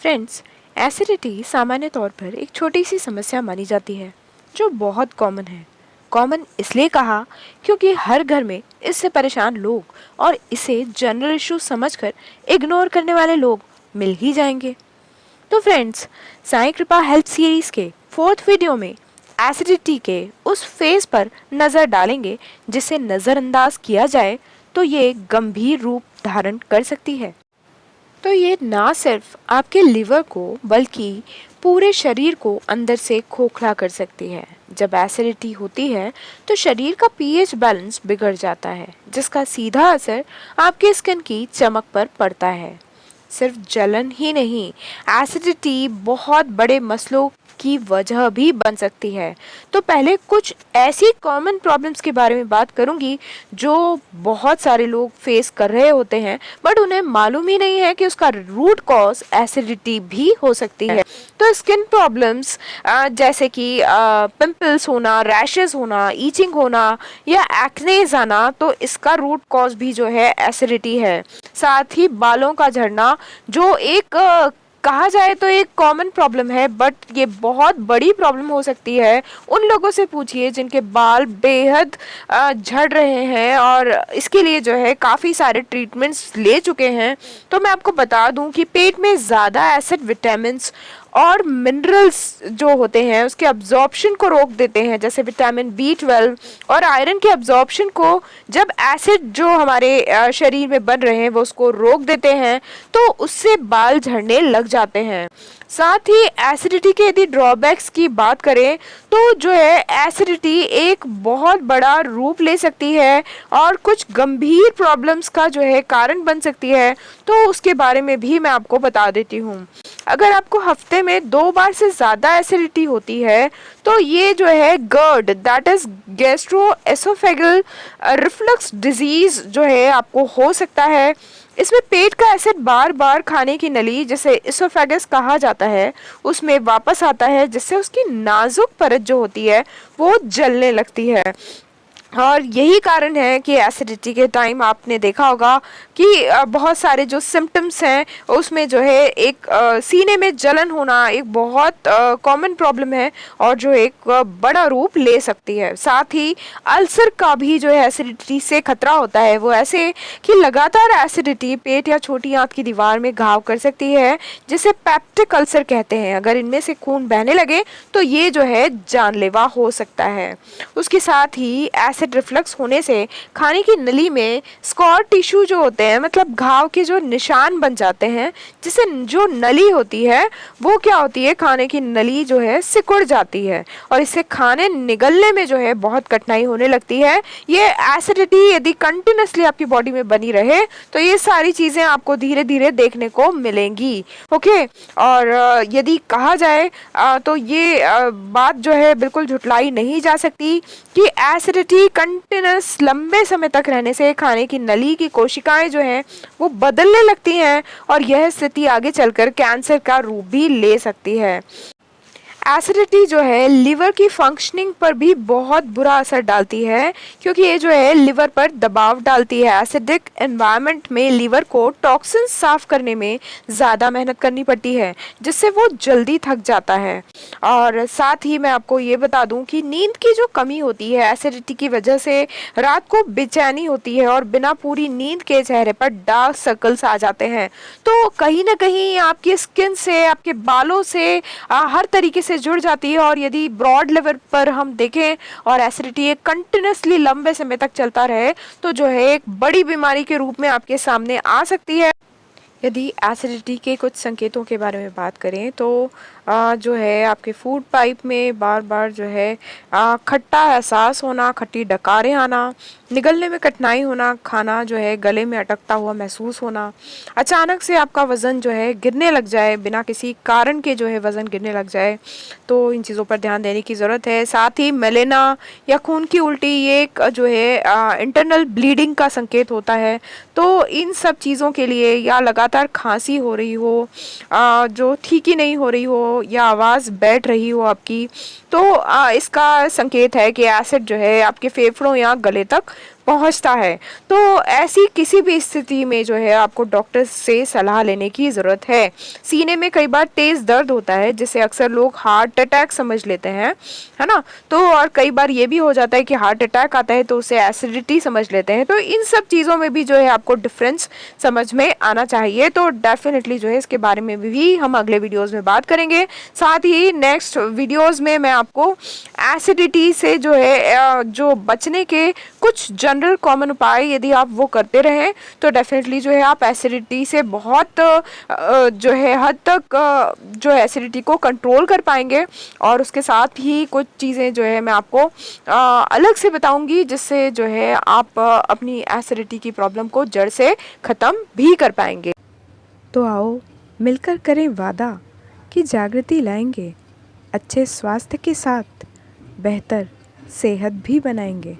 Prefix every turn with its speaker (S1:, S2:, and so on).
S1: Friends, acidity सामान्य तौर पर एक छोटी सी समस्या मानी जाती है जो बहुत कॉमन है। कॉमन इसलिए कहा क्योंकि हर घर में इससे परेशान लोग और इसे जनरल इशू समझकर इग्नोर करने वाले लोग मिल ही जाएंगे। तो फ्रेंड्स, साई कृपा हेल्थ सीरीज के 4th वीडियो में एसिडिटी के उस फेज पर नज़र डालेंगे जिसे नज़रअंदाज किया जाए तो ये गंभीर रूप धारण कर सकती है। तो ये ना सिर्फ आपके लिवर को बल्कि पूरे शरीर को अंदर से खोखला कर सकती है। जब एसिडिटी होती है तो शरीर का पीएच बैलेंस बिगड़ जाता है, जिसका सीधा असर आपके स्किन की चमक पर पड़ता है। सिर्फ जलन ही नहीं, एसिडिटी बहुत बड़े मसलों की वजह भी बन सकती है। तो पहले कुछ ऐसी कॉमन प्रॉब्लम्स के बारे में बात करूंगी जो बहुत सारे लोग फेस कर रहे होते हैं, बट उन्हें मालूम ही नहीं है कि उसका रूट कॉज एसिडिटी भी हो सकती है। तो स्किन प्रॉब्लम्स जैसे कि पिंपल्स होना, रैशेस होना, ईचिंग होना या एक्नेज आना, तो इसका रूट कॉज भी जो है एसिडिटी है। साथ ही बालों का झड़ना, जो एक कहा जाए तो एक कॉमन प्रॉब्लम है, बट ये बहुत बड़ी प्रॉब्लम हो सकती है। उन लोगों से पूछिए जिनके बाल बेहद झड़ रहे हैं और इसके लिए जो है काफ़ी सारे ट्रीटमेंट्स ले चुके हैं। तो मैं आपको बता दूं कि पेट में ज़्यादा एसिड विटामिन्स और मिनरल्स जो होते हैं उसके अब्जॉर्प्शन को रोक देते हैं, जैसे विटामिन B12 और आयरन के अब्जॉर्प्शन को जब एसिड जो हमारे शरीर में बन रहे हैं वो उसको रोक देते हैं, तो उससे बाल झड़ने लग जाते हैं। साथ ही एसिडिटी के यदि ड्रॉबैक्स की बात करें तो जो है एसिडिटी एक बहुत बड़ा रूप ले सकती है और कुछ गंभीर प्रॉब्लम्स का जो है कारण बन सकती है। तो उसके बारे में भी मैं आपको बता देती हूँ। अगर आपको हफ्ते में 2 बार से ज़्यादा एसिडिटी होती है तो ये जो है GERD, that is gastroesophageal reflux disease जो है आपको हो सकता है। इसमें पेट का एसिड बार बार खाने की नली, जिसे इसोफेगस कहा जाता है, उसमें वापस आता है, जिससे उसकी नाजुक परत जो होती है वो जलने लगती है। और यही कारण है कि एसिडिटी के टाइम आपने देखा होगा कि बहुत सारे जो सिम्टम्स हैं उसमें जो है एक सीने में जलन होना एक बहुत कॉमन प्रॉब्लम है और जो एक बड़ा रूप ले सकती है। साथ ही अल्सर का भी जो है एसिडिटी से खतरा होता है। वो ऐसे कि लगातार एसिडिटी पेट या छोटी आंत की दीवार में घाव कर सकती है, जिसे पेप्टिक अल्सर कहते हैं। अगर इनमें से खून बहने लगे तो ये जो है जानलेवा हो सकता है। उसके साथ ही एसिड रिफ्लक्स होने से खाने की नली में स्कॉर टिश्यू जो होते हैं, मतलब घाव के जो निशान बन जाते हैं, जिससे जो नली होती है वो क्या होती है, खाने की नली जो है सिकुड़ जाती है और इससे खाने निगलने में जो है बहुत कठिनाई होने लगती है। ये एसिडिटी यदि कंटिन्यूसली आपकी बॉडी में बनी रहे तो ये सारी चीज़ें आपको धीरे धीरे देखने को मिलेंगी। ओके, और यदि कहा जाए तो ये बात जो है बिल्कुल झुटलाई नहीं जा सकती कि एसिडिटी कंटिन्यूस लंबे समय तक रहने से खाने की नली की कोशिकाएं जो हैं वो बदलने लगती हैं और यह स्थिति आगे चलकर कैंसर का रूप भी ले सकती है। एसिडिटी जो है लिवर की फंक्शनिंग पर भी बहुत बुरा असर डालती है, क्योंकि ये जो है लिवर पर दबाव डालती है। एसिडिक एनवायरनमेंट में लिवर को टॉक्सिन साफ करने में ज़्यादा मेहनत करनी पड़ती है, जिससे वो जल्दी थक जाता है। और साथ ही मैं आपको ये बता दूं कि नींद की जो कमी होती है एसिडिटी की वजह से रात को बेचैनी होती है और बिना पूरी नींद के चेहरे पर डार्क सर्कल्स आ जाते हैं। तो कहीं ना कहीं आपकी स्किन से, आपके बालों से हर तरीके से जुड़ जाती है। और यदि ब्रॉड लेवल पर हम देखें और एसिडिटी एक कंटिन्यूसली लंबे समय तक चलता रहे तो जो है एक बड़ी बीमारी के रूप में आपके सामने आ सकती है। यदि एसिडिटी के कुछ संकेतों के बारे में बात करें तो जो है आपके फूड पाइप में बार बार जो है खट्टा एहसास होना, खट्टी डकारें आना, निगलने में कठिनाई होना, खाना जो है गले में अटकता हुआ महसूस होना, अचानक से आपका वज़न जो है गिरने लग जाए, बिना किसी कारण के जो है वज़न गिरने लग जाए, तो इन चीज़ों पर ध्यान देने की ज़रूरत है। साथ ही मेलेना या खून की उल्टी, ये एक जो है इंटरनल ब्लीडिंग का संकेत होता है। तो इन सब चीज़ों के लिए, या लगातार खांसी हो रही हो जो ठीक ही नहीं हो रही हो, या आवाज़ बैठ रही हो आपकी, तो इसका संकेत है कि एसिड जो है आपके फेफड़ों या गले तक पहुंचता है। तो ऐसी किसी भी स्थिति में जो है आपको डॉक्टर से सलाह लेने की ज़रूरत है। सीने में कई बार तेज़ दर्द होता है जिसे अक्सर लोग हार्ट अटैक समझ लेते हैं, है ना? तो और कई बार ये भी हो जाता है कि हार्ट अटैक आता है तो उसे एसिडिटी समझ लेते हैं। तो इन सब चीज़ों में भी जो है आपको डिफरेंस समझ में आना चाहिए। तो डेफिनेटली जो है इसके बारे में भी हम अगले वीडियोज़ में बात करेंगे। साथ ही नेक्स्ट वीडियोज़ में मैं आपको एसिडिटी से जो है जो बचने के कुछ जनरल कॉमन उपाय यदि आप वो करते रहें तो डेफिनेटली जो है आप एसिडिटी से बहुत जो है हद तक जो है एसिडिटी को कंट्रोल कर पाएंगे। और उसके साथ ही कुछ चीज़ें जो है मैं आपको अलग से बताऊंगी जिससे जो है आप अपनी एसिडिटी की प्रॉब्लम को जड़ से ख़त्म भी कर पाएंगे।
S2: तो आओ मिलकर करें वादा कि जागृति लाएंगे, अच्छे स्वास्थ्य के साथ बेहतर सेहत भी बनाएंगे।